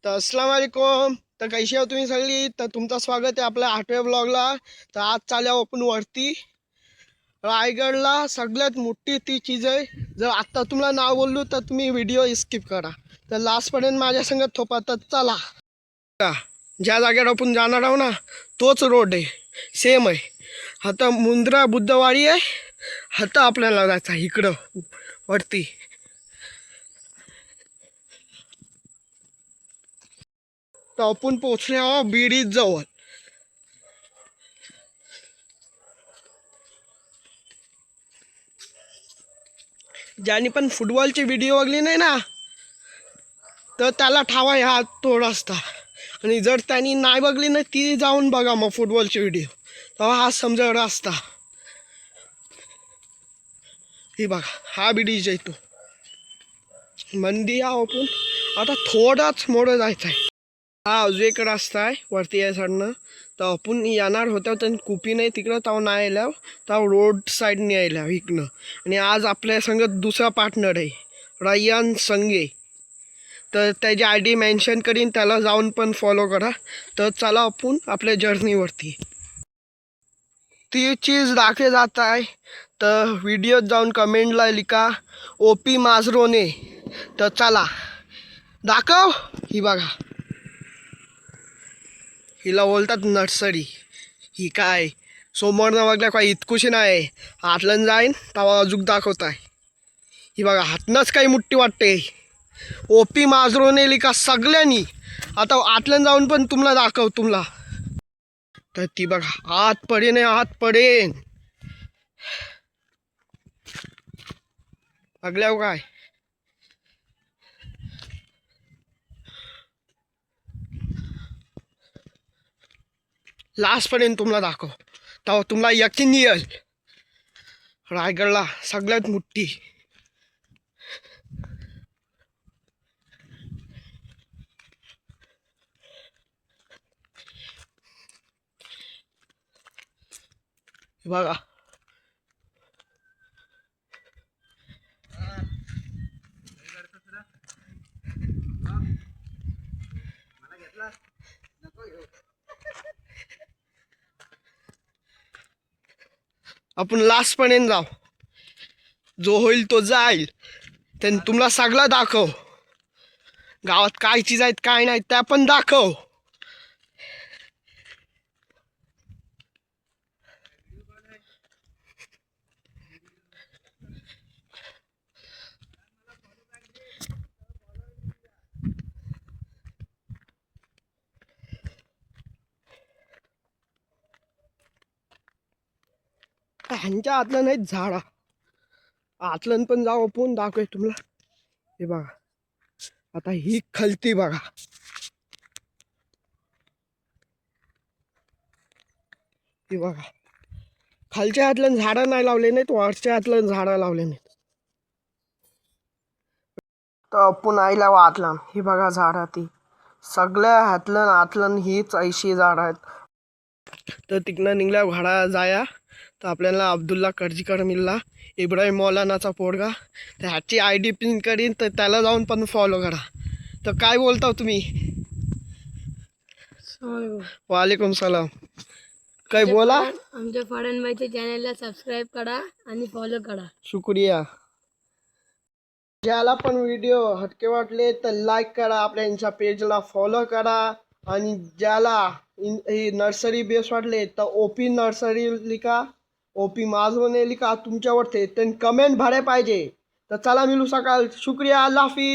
तर अस्सलाम वालेकुम. तर कशी आहो तुम्ही सगळी. तर तुमचं स्वागत आहे आपल्या 8व्या ब्लॉगला. तर आज चालू आपण वरती रायगडला. सगळ्यात मोठी ती चीज आहे. जर आत्ता तुम्हाला नाव बोललो तर तुम्ही व्हिडिओ स्किप करा. तर लास्टपर्यंत माझ्या संगत थोपा. तर चला. ज्या जागेवर आपण जाणार आहो ना तोच रोड आहे, सेम आहे. आता मुंद्रा बुद्धवाडी आहे. आता आपल्याला जायचं इकडं वरती. तर आपण पोचले आहो बीडीत जवळ. ज्याने पण फुटबॉलची व्हिडिओ बघली नाही ना तर त्याला ठावा हा तो रस्ता. आणि जर त्यांनी नाही बघली ना ती जाऊन बघा मग फुटबॉलची व्हिडिओ, तेव्हा हा समजा रस्ता. ही बघा हा ब्रिज आहे तो मंदी. हा आपण आता थोडाच मोडं जायचं आहे. हा अजून एक रस्ता आहे वरती या साईडनं. तर आपण येणार होत्या तर कुपी नाही तिकडं तेव्हा नाही आल्या, तेव्हा रोड साईडने यायला इकडनं. आणि आज आपल्या संगत दुसरा पार्टनर आहे रय्यान संगे. तर त्याची आय डी मेन्शन करीन, त्याला जाऊन पण फॉलो करा. तर चला आपण आपल्या जर्नीवरती. ती चीज दाखवे जात आहे तर व्हिडिओत जाऊन कमेंटला लिखा ओपी माजरोने. तर चला दाखव. ही बघा हिला बोलतात नर्सरी. ही काय समोरनं बघल्या काय इतकुशी नाही, हातलं जाईन तेव्हा अजून दाखवत आहे. ही बघा हातनंच काही मुठ्ठी वाटते. ओपी माजरोने लिखा सगळ्यांनी. आता आतलं जाऊन पण तुम्हाला दाखव तुम्हाला. तर ती बघा आत पडेन आत पडेन बघल्यावर काय. लास्टपर्यंत तुम्हाला दाखव तेव्हा तुम्हाला यकीन येईल रायगडला सगळ्यात मोठी. बघा आपण लास्टपर्यंत जाऊ. जो होईल तो जाईल. त्यांनी तुम्हाला सगळं दाखव. गावात काय चीज आहेत काय नाही त्या पण दाखव. ह्यांच्या आतलं नाहीत झाडा, आतलं पण जाऊ आपण दाखवूया तुम्हाला. हे बघा आता ही खलती बघा. ही बघा खालच्या हातलं झाडं नाही लावले नाहीत, वरच्या हातलं झाडं लावले नाहीत. तर आपण आईला वाटला. ही बघा झाडं ती सगळ्या हातलं आतलं हीच ऐशी झाड आहेत. तर तिकडनं निघल्या भाडा जाया तर आपल्याला अब्दुल्ला कर्जीकर मिळला, इब्राहिम मौलानाचा पोरगा. तर ह्याची आय डी पिन करीन तर त्याला जाऊन पण फॉलो करा. तर काय बोलता तुम्ही. वालेकुम सलाम. काय बोला. आमच्या फडणबाईच्या चॅनलला सबस्क्राईब करा आणि फॉलो करा. शुक्रिया. ज्याला पण व्हिडिओ हटके वाटले तर लाईक करा, आपल्या यांच्या पेजला फॉलो करा. आणि ज्याला ही नर्सरी बेस वाटले तर ओपी नर्सरी लिखा, ओपी माझवणे लिखा तुमच्यावरती. त्यांनी कमेंट भराय पाहिजे. तर चला मिळू सकाळ. शुक्रिया. अल्लाह हाफिज.